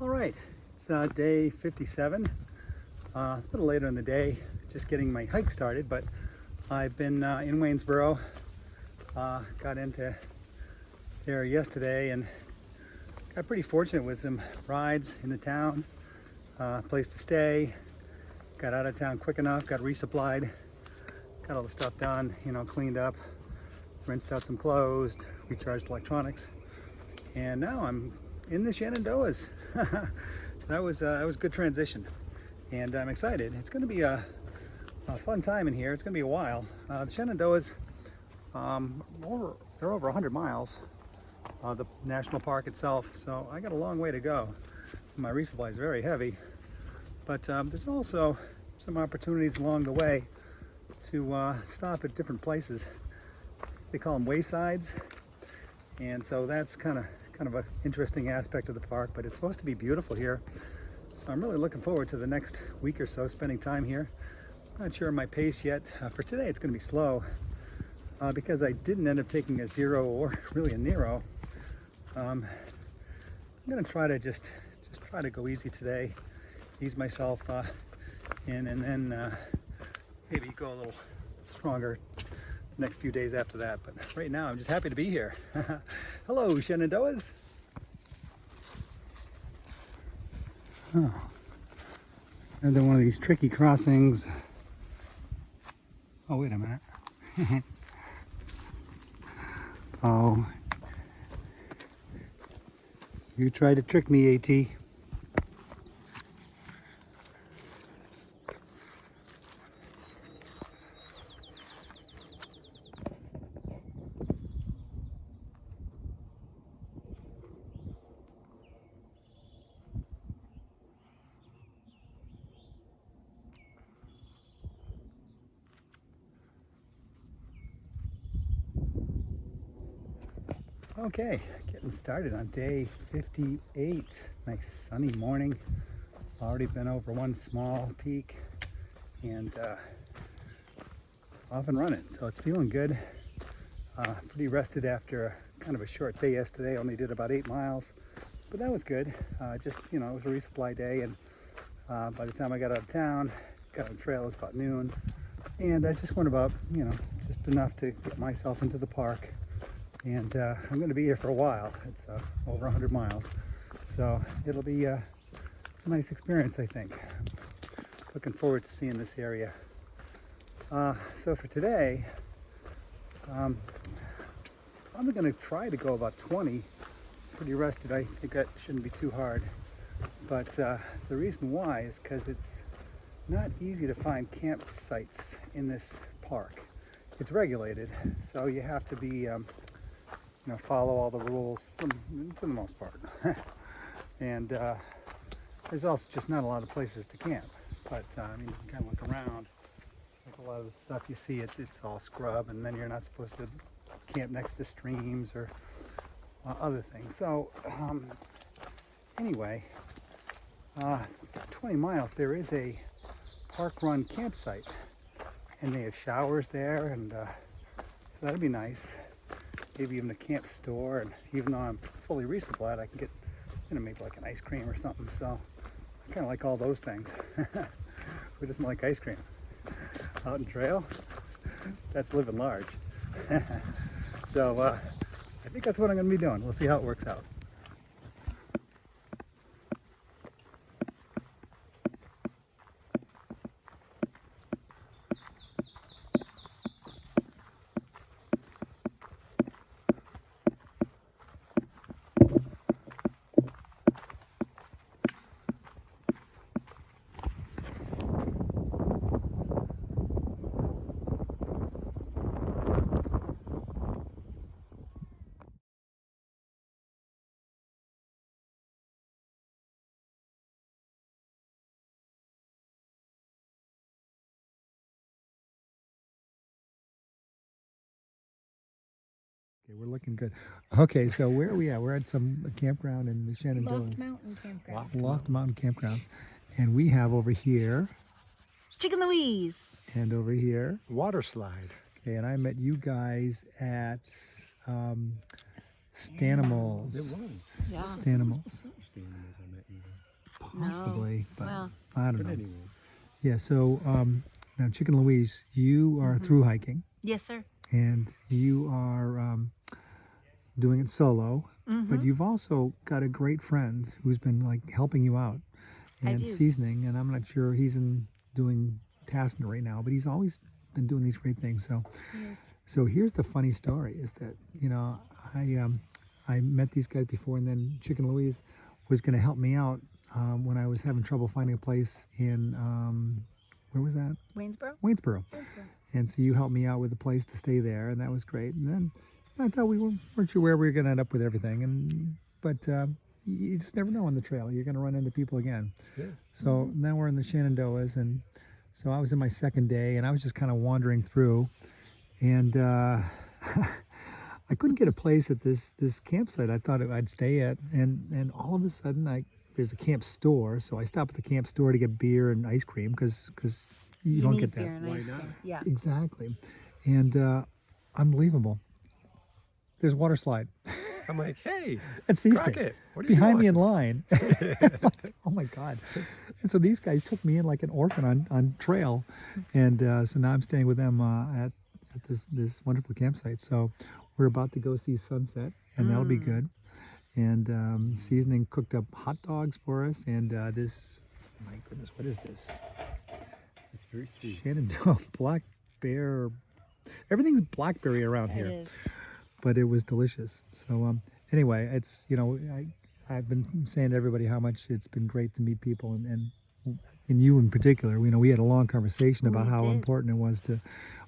All right, it's day 57, a little later in the day, just getting my hike started, but I've been in Waynesboro, got into there yesterday and got pretty fortunate with some rides in the town, place to stay, got out of town quick enough, got resupplied, got all the stuff done, cleaned up, rinsed out some clothes, recharged electronics, and now I'm in the Shenandoahs. So that was a good transition, and I'm excited. It's going to be a fun time in here. It's going to be a while. The Shenandoahs, they're over 100 miles, the national park itself, so I got a long way to go. My resupply is very heavy, but there's also some opportunities along the way to stop at different places. They call them waysides, and so that's kind of an interesting aspect of the park, but it's supposed to be beautiful here. So I'm really looking forward to the next week or so spending time here. Not sure of my pace yet. For today it's going to be slow because I didn't end up taking a zero or really a Nero. I'm going to try to just try to go easy today, ease myself in, and then maybe go a little stronger the next few days after that. But right now I'm just happy to be here. Hello, Shenandoahs. Oh, another one of these tricky crossings. Oh, wait a minute. Oh, you tried to trick me, AT. Okay, getting started on day 58. Nice sunny morning. Already been over one small peak and off and running. So it's feeling good. Pretty rested after kind of a short day yesterday. Only did about 8 miles, but that was good. Just, it was a resupply day, and by the time I got out of town, got on the trail, it was about noon. And I just went about, just enough to get myself into the park. And I'm going to be here for a while. It's over 100 miles, so it'll be a nice experience, I think. Looking forward to seeing this area. So for today, I'm going to try to go about 20. Pretty rested. I think that shouldn't be too hard. But the reason why is because it's not easy to find campsites in this park. It's regulated, so you have to be follow all the rules to the most part. And there's also just not a lot of places to camp. But you can kind of look around. Like a lot of the stuff you see, it's all scrub, and then you're not supposed to camp next to streams or other things. So anyway, 20 miles, there is a park-run campsite, and they have showers there, and so that'd be nice. Maybe even a camp store, and even though I'm fully resupplied, I can get, maybe like an ice cream or something. So I kind of like all those things. Who doesn't like ice cream? Out in trail, that's living large. So I think that's what I'm going to be doing. We'll see how it works out. Okay, we're looking good. Okay, so where are we at? We're at some campground in the Shenandoah. Loft Mountain Campground. Loft Mountain Campgrounds. And we have over here. Chicken Louise. And over here. Water slide. Okay, and I met you guys at Stanimals. It was. Yeah. Stanimals. First animals I met you. Possibly, but Well. I don't But know. anyway. Yeah, so now Chicken Louise, you are through hiking Yes, sir. and you are doing it solo, but you've also got a great friend who's been like helping you out I and do. seasoning, and I'm not sure he's doing tasking right now, but he's always been doing these great things. Yes. So here's the funny story: is that I met these guys before, and then Chicken Louise was going to help me out when I was having trouble finding a place in where was that? Waynesboro? Waynesboro. Waynesboro. And so you helped me out with a place to stay there, and that was great. And then I thought we weren't sure where we were going to end up with everything, but you just never know on the trail. You're going to run into people again. Yeah. So now we're in the Shenandoahs, and so I was in my second day, and I was just kind of wandering through, and I couldn't get a place at this campsite I thought I'd stay at, and all of a sudden there's a camp store, so I stopped at the camp store to get beer and ice cream because you don't need get beer that. and Why ice not? cream. Yeah. Exactly. And unbelievable. There's a water slide I'm like, hey, at Seasting Crockett, what are you behind me doing? in line. Like, oh my God. And so these guys took me in like an orphan on trail. And so now I'm staying with them at this wonderful campsite. So we're about to go see sunset, and that'll be good. And Seasoning cooked up hot dogs for us. And this, my goodness, what is this? It's very sweet. Shenandoah black bear. Everything's blackberry around It here, is. but it was delicious. So anyway, it's I've been saying to everybody how much it's been great to meet people, and you in particular. We had a long conversation about how did. important it was to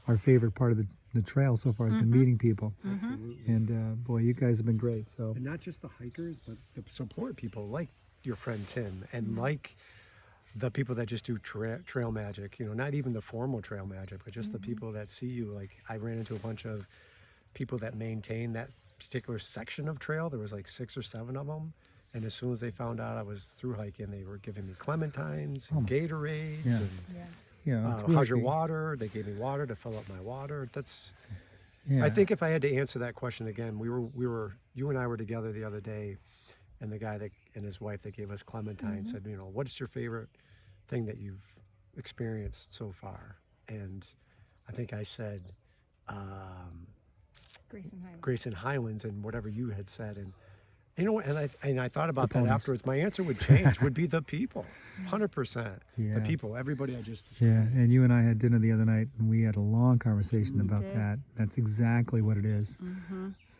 our favorite part of the trail so far has been meeting people. Absolutely. And boy, you guys have been great. So And not just the hikers, but the support people like your friend Tim, and like the people that just do trail magic, not even the formal trail magic, but just the people that see you. Like, I ran into a bunch of people that maintain that particular section of trail. There was like 6 or 7 of them. And as soon as they found out I was through hiking, they were giving me clementines and Gatorades. Yeah. And Yeah. it's really how's your great. water? They gave me water to fill up my water. Yeah. I think if I had to answer that question again, you and I were together the other day, and the guy and his wife that gave us clementine said, what's your favorite thing that you've experienced so far? And I think I said Grayson Highlands. Grayson Highlands, and whatever you had said, and you know what? And I thought about The that ponies. afterwards. My answer would change. Would be the people, 100%. Yeah. The people, everybody I just described. Yeah, and you and I had dinner the other night, and we had a long conversation about did. that. That's exactly what it is.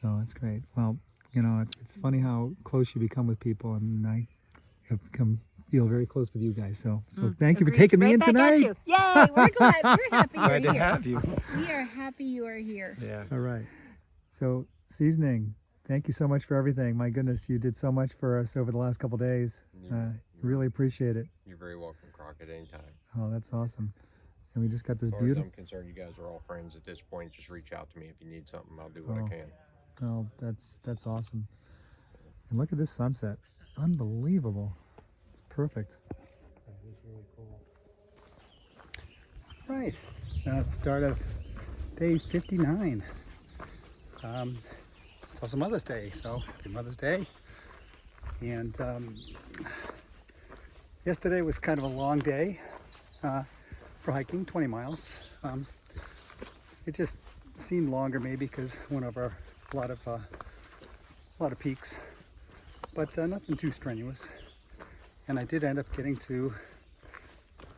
So it's great. Well, it's funny how close you become with people, and I have feel very close with you guys. So thank you for Agreed. taking me Right in back at tonight. you. Yay! We're glad. We're happy Glad you're to here. have you. We are happy you are here. Yeah. All right. So Seasoning, thank you so much for everything. My goodness, you did so much for us over the last couple days. Really appreciate it. You're very welcome, Crockett, anytime. Oh, that's awesome. And we just got this As far as beautiful. I'm concerned, you guys are all friends at this point. Just reach out to me if you need something. I'll do what Oh. I can. Oh, that's awesome. And look at this sunset. Unbelievable. It's perfect. Right. It's now the start of day 59. It's also Mother's Day, so happy Mother's Day. And yesterday was kind of a long day for hiking, 20 miles. It just seemed longer maybe because went over a lot of peaks, but nothing too strenuous. And I did end up getting to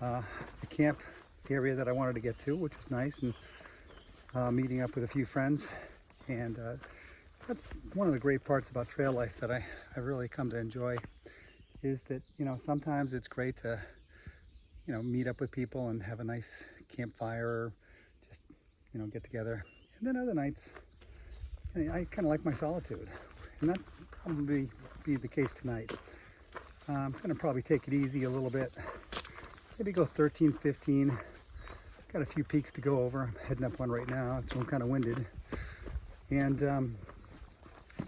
the camp area that I wanted to get to, which was nice, and meeting up with a few friends. And that's one of the great parts about trail life that I really come to enjoy, is that sometimes it's great to meet up with people and have a nice campfire, or just get together. And then other nights I kind of like my solitude, and that probably be the case tonight. I'm going to probably take it easy a little bit, maybe go 13, 15. Got a few peaks to go over. I'm heading up one right now, so I'm kind of winded. And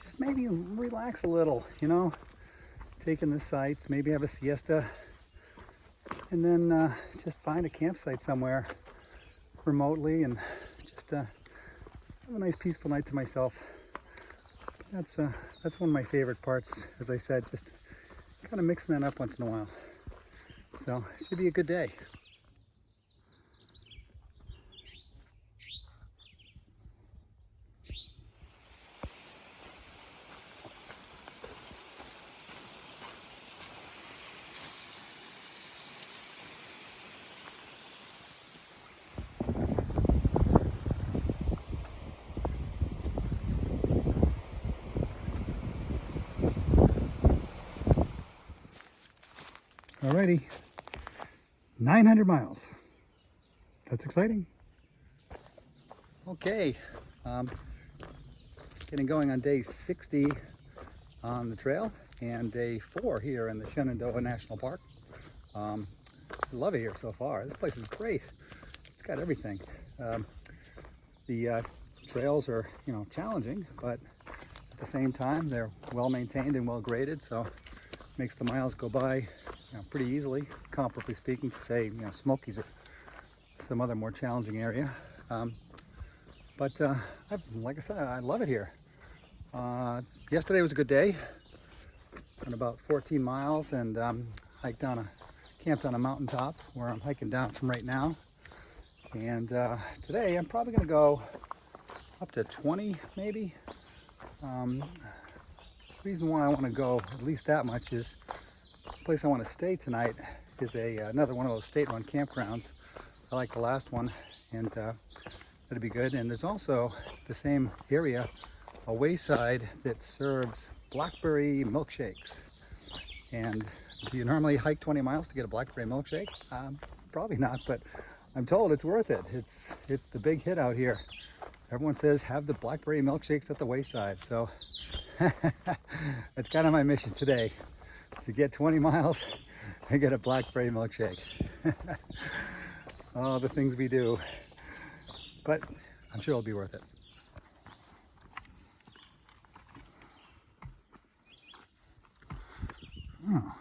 just maybe relax a little, take in the sights, maybe have a siesta, and then just find a campsite somewhere remotely and just have a nice peaceful night to myself. that's one of my favorite parts. As I said, just kind of mixing that up once in a while. So it should be a good day. Alrighty, 900 miles. That's exciting. Okay, getting going on day 60 on the trail and day 4 here in the Shenandoah National Park. I love it here so far. This place is great. It's got everything. The trails are, challenging, but at the same time, they're well maintained and well graded, so makes the miles go by pretty easily, comparably speaking, to say, Smokies or some other more challenging area. But like I said, I love it here. Yesterday was a good day, on about 14 miles, and camped on a mountaintop where I'm hiking down from right now. And today I'm probably going to go up to 20 maybe. Reason why I want to go at least that much is the place I want to stay tonight is another one of those state-run campgrounds. I like the last one, and that'd be good. And there's also the same area, a wayside that serves blackberry milkshakes. And do you normally hike 20 miles to get a blackberry milkshake? Probably not, but I'm told it's worth it. It's the big hit out here. Everyone says have the blackberry milkshakes at the wayside. So that's kind of my mission today, to get 20 miles and get a blackberry milkshake. All the things we do, but I'm sure it'll be worth it. Oh.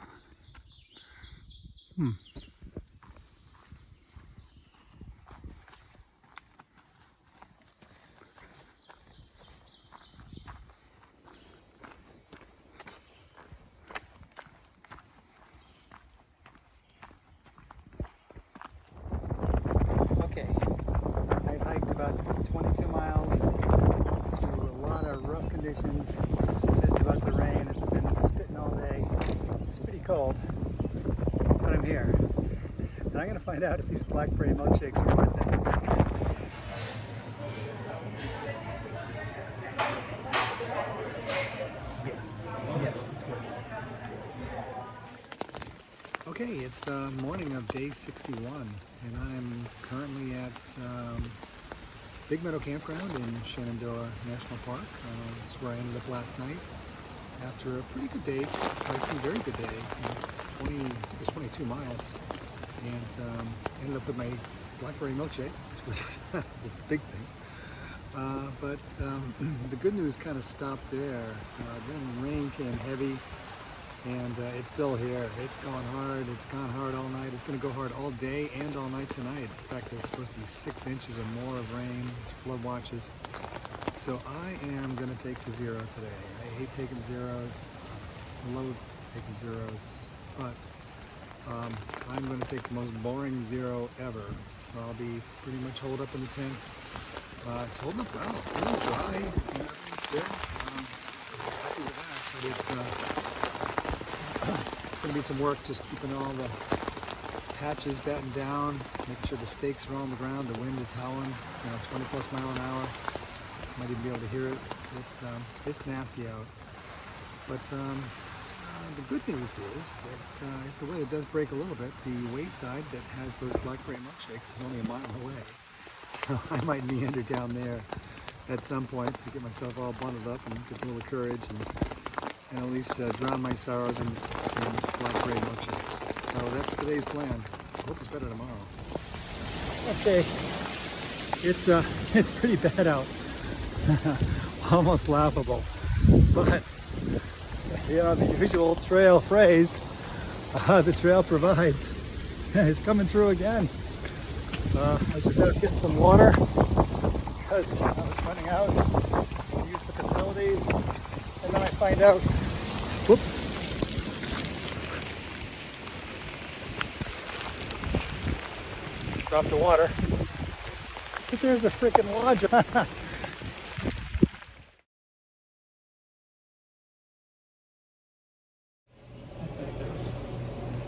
Okay, I've hiked about 22 miles through a lot of rough conditions. It's just about to rain. It's been spitting all day. It's pretty cold, but I'm here. And I'm going to find out if these blackberry milkshakes are worth it. Yes, it's worth it. Okay, it's the morning of day 61, and I'm currently at Big Meadow Campground in Shenandoah National Park. That's where I ended up last night after a pretty good day, a very good day, 22 miles, and ended up with my blackberry milkshake, which was the big thing. But the good news kind of stopped there. Then rain came heavy, and it's still here. It's gone hard. It's gone hard all night. It's going to go hard all day and all night tonight. In fact, there's supposed to be 6 inches or more of rain, flood watches. So I am going to take the zero today. I hate taking zeros. I loathe taking zeros, but I'm going to take the most boring zero ever. So I'll be pretty much holed up in the tents. It's holding up well, really dry. It's good. Happy with that, but it's going to be some work just keeping all the patches battened down, making sure the stakes are on the ground, the wind is howling, 20 plus mile an hour. Might even be able to hear it. It's nasty out. But the good news is that the weather does break a little bit. The wayside that has those blackberry milkshakes is only a mile away. So I might meander down there at some point to get myself all bundled up and get a little courage and at least drown my sorrows in blackberry milkshakes. So that's today's plan. I hope it's better tomorrow. Okay, it's pretty bad out. Almost laughable. But the usual trail phrase, the trail provides, is coming through again. I was just out getting some water because I was running out to use the facilities. find out. Whoops. Dropped the water. But there's a freaking lodge.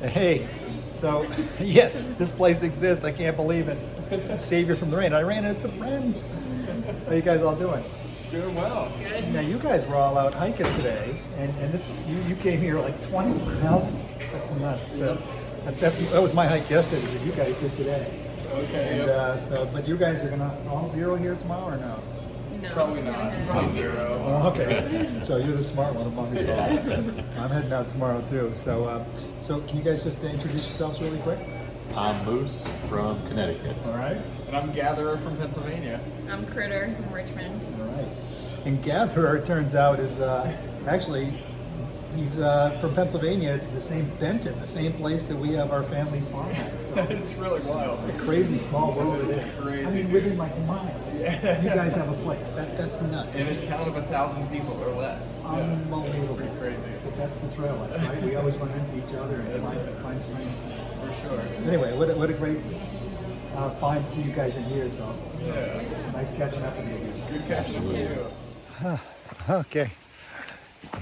Hey, so yes, this place exists. I can't believe it. Savior from the rain. I ran into some friends. How you guys all doing? Doing well. Good. Now you guys were all out hiking today, and this you came here like 20 miles. That's nuts. That was my hike yesterday that you guys did today. Okay. And but you guys are gonna all zero here tomorrow or no? No. Probably not. Probably zero. Oh, okay. So you're the smart one among us all. I'm heading out tomorrow too. So can you guys just introduce yourselves really quick? I'm Moose from Connecticut. All right. And I'm Gatherer from Pennsylvania. I'm Critter from Richmond. All right. And Gatherer, it turns out, is actually, he's from Pennsylvania, the same Benton, the same place that we have our family farm at. So It's really wild. it's a crazy small world it It's is. crazy, I mean, dude. within like miles. You guys have a place. That's nuts. In a town of 1,000 people or less. Yeah. Unbelievable. Pretty crazy. But that's the trail life, right? We always run into each other and find strange things. For sure. Anyway, what a great find to see you guys in here, so Yeah. nice catching up with you again. Good catching up with you. Okay,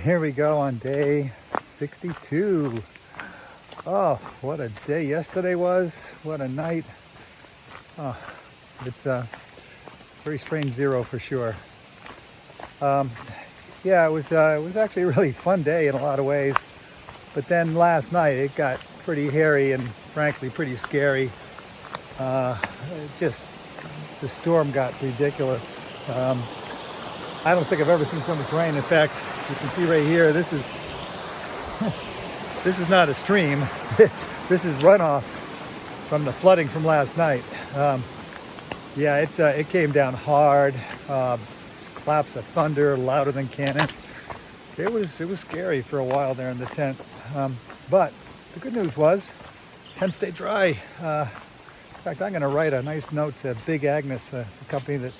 here we go on day 62. Oh, what a day yesterday was. What a night. Oh, it's a very strange zero for sure. Yeah, it was actually a really fun day in a lot of ways. But then last night it got pretty hairy and frankly pretty scary. Just the storm got ridiculous. I don't think I've ever seen so much rain. In fact, you can see right here, this is this is not a stream. This is runoff from the flooding from last night. Yeah, it came down hard. Claps of thunder, louder than cannons. It was scary for a while there in the tent. But the good news was, tent stayed dry. In fact, I'm going to write a nice note to Big Agnes, the company that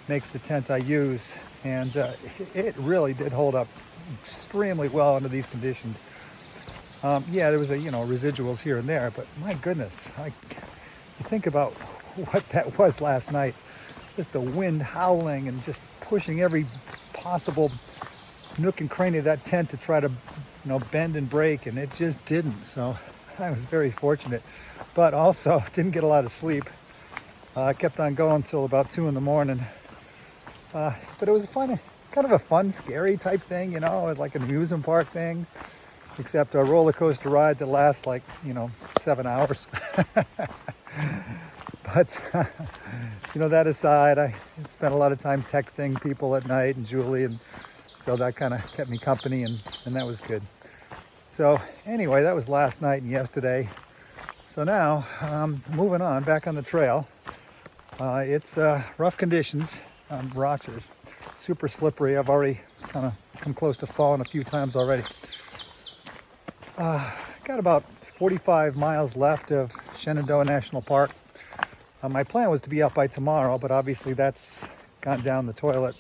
makes the tent I use, and it really did hold up extremely well under these conditions. Yeah, there was residuals here and there, but my goodness, you think about what that was last night. Just the wind howling and just pushing every possible nook and cranny of that tent to try to bend and break, and it just didn't. So I was very fortunate, but also didn't get a lot of sleep. I kept on going until about 2 in the morning. But it was kind of a fun, scary type thing, it was like an amusement park thing, except a roller coaster ride that lasts 7 hours. But, that aside, I spent a lot of time texting people at night and Julie, and so that kind of kept me company, and that was good. So anyway, that was last night and yesterday. So now, moving on, back on the trail. It's rough conditions. Rocks are super slippery. I've already kind of come close to falling a few times already. Got about 45 miles left of Shenandoah National Park. My plan was to be out by tomorrow, but obviously that's gone down the toilet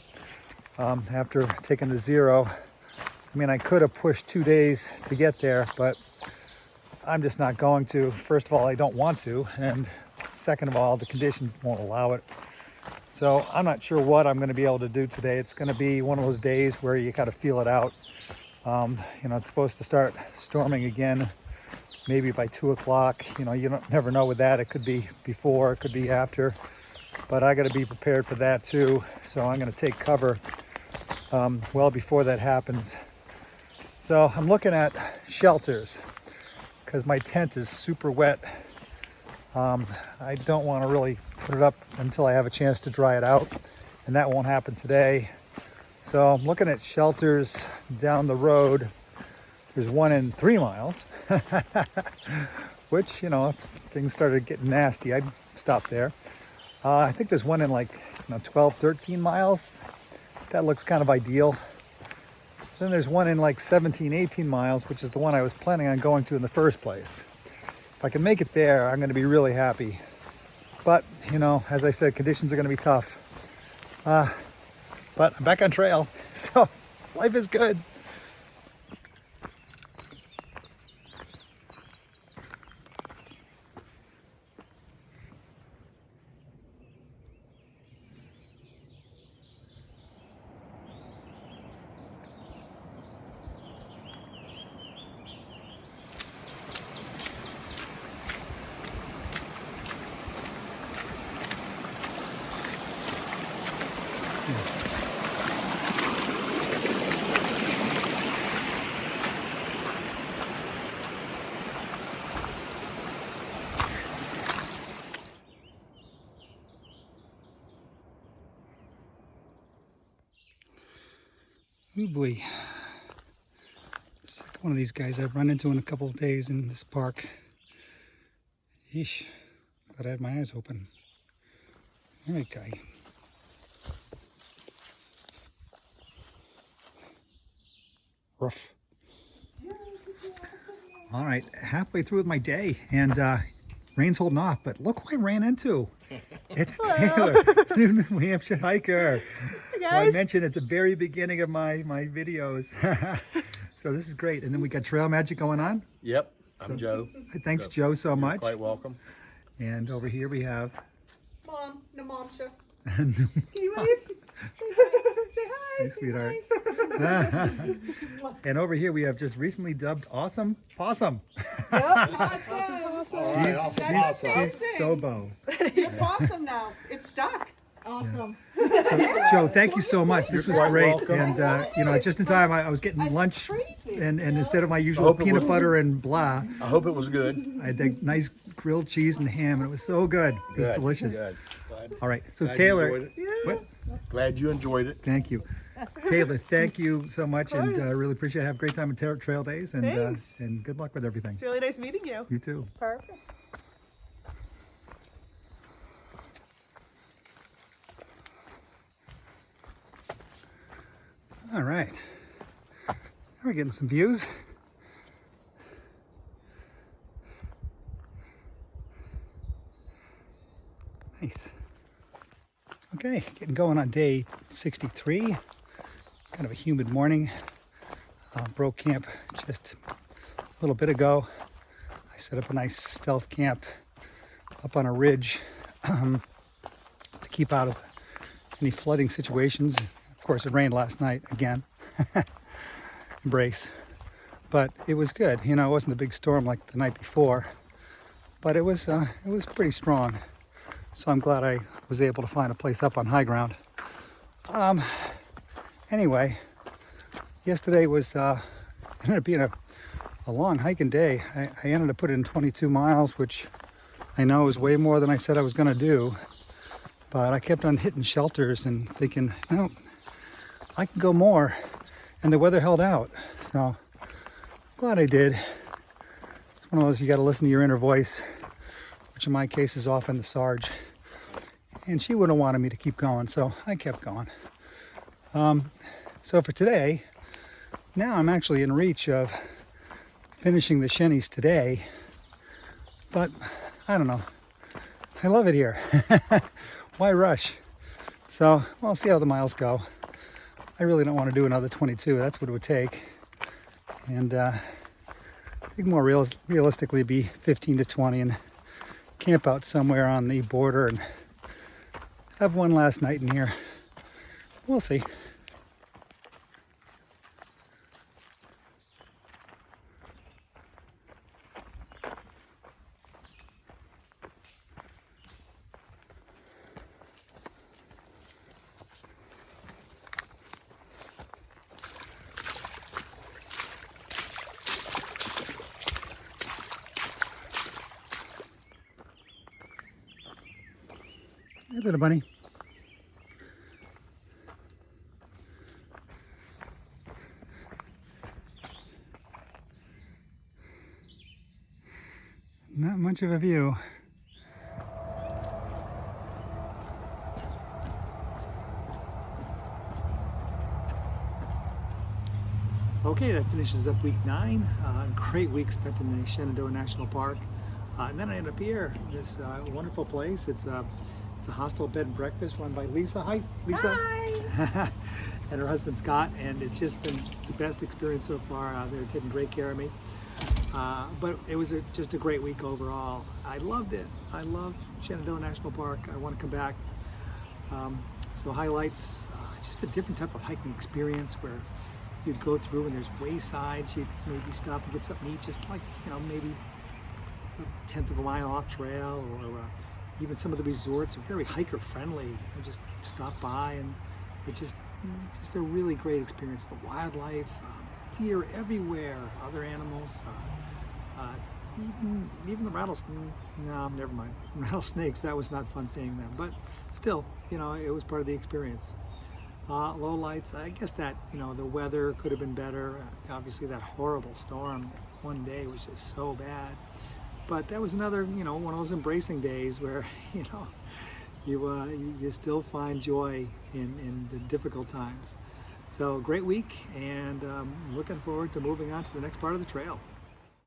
after taking the zero. I mean, I could have pushed 2 days to get there, but I'm just not going to. First of all, I don't want to, and second of all, the conditions won't allow it. So I'm not sure what I'm going to be able to do today. It's going to be one of those days where you kind of feel it out. It's supposed to start storming again, maybe by 2 o'clock. You never know with that. It could be before, it could be after, but I got to be prepared for that too. So I'm going to take cover well before that happens. So I'm looking at shelters because my tent is super wet. I don't want to really put it up until I have a chance to dry it out, and that won't happen today. So I'm looking at shelters down the road. There's one in 3 miles, which, if things started getting nasty, I'd stop there. I think there's one in 12, 13 miles. That looks kind of ideal. Then there's one in 17, 18 miles, which is the one I was planning on going to in the first place. If I can make it there, I'm going to be really happy. But, as I said, conditions are going to be tough. But I'm back on trail, so life is good. Oh boy. It's like one of these guys I've run into in a couple of days in this park. Yeesh. But I had my eyes open. Alright, guy. Rough. All right, halfway through with my day, and rain's holding off, but look who I ran into. It's Taylor, New Hampshire hiker. Hey Well, I guys. mentioned at the very beginning of my videos. So this is great. And then we got trail magic going on. Yep, So- I'm Joe. Thanks, Joe, so much. Quite welcome. And over here we have Mom, no mom show. Hi, Can you wave? Say hi. sweetheart. And over here we have just recently dubbed Awesome Possum. Yep, awesome. She's Sobo. You're awesome now. It's stuck. Awesome. Joe, thank you so much. This was quite great. welcome. And you know, just in time, I was getting That's lunch, crazy. and instead of my usual hope it peanut was- butter and blah, I hope it was good. I had that nice grilled cheese and ham, and it was so good. It was Good, delicious. good. All right, so Glad you Taylor, enjoyed what? Glad you enjoyed it. Thank you. Taylor, thank you so much, and really appreciate it. Have a great time at Trail Days, Thanks. and good luck with everything. It's really nice meeting you. You too. Perfect. All right. Now we're getting some views. Nice. Okay, getting going on day 63. Kind of a humid morning. Broke camp just a little bit ago. I set up a nice stealth camp up on a ridge to keep out of any flooding situations. Of course, it rained last night again. Embrace. But it was good. You know, it wasn't a big storm like the night before, but it was pretty strong. So I'm glad I was able to find a place up on high ground. Anyway, yesterday was ended up being a long hiking day. I ended up putting in 22 miles, which I know is way more than I said I was going to do. But I kept on hitting shelters and thinking, no, I can go more. And the weather held out. So glad I did. It's one of those you got to listen to your inner voice, which in my case is often the Sarge. And she would have wanted me to keep going, so I kept going. So for today, now I'm actually in reach of finishing the Shennies today. But I don't know. I love it here. Why rush? So we'll see how the miles go. I really don't want to do another 22. That's what it would take. And I think more realistically be 15 to 20 and camp out somewhere on the border and have one last night in here. We'll see. Hey, little bunny. Not much of a view. Okay, that finishes up week 9. Great week spent in the Shenandoah National Park. And then I ended up here, this wonderful place. It's a hostel bed and breakfast run by Lisa. Hi, Lisa. Hi. And her husband Scott, and it's just been the best experience so far. They're taking great care of me. But it was just a great week overall. I loved it. I love Shenandoah National Park. I want to come back. So highlights, just a different type of hiking experience where you'd go through and there's waysides. You'd maybe stop and get something to eat, just like, you know, maybe a 1/10 of a mile off trail, or even some of the resorts are very hiker friendly. You know, just stop by and it's just a really great experience. The wildlife, deer everywhere, other animals, even the rattlesnakes. No, never mind. Rattlesnakes, that was not fun seeing them, but still, you know, it was part of the experience. Low lights, I guess that, the weather could have been better. Obviously that horrible storm one day was just so bad. But that was another, one of those embracing days where, you still find joy in the difficult times. So great week, and looking forward to moving on to the next part of the trail.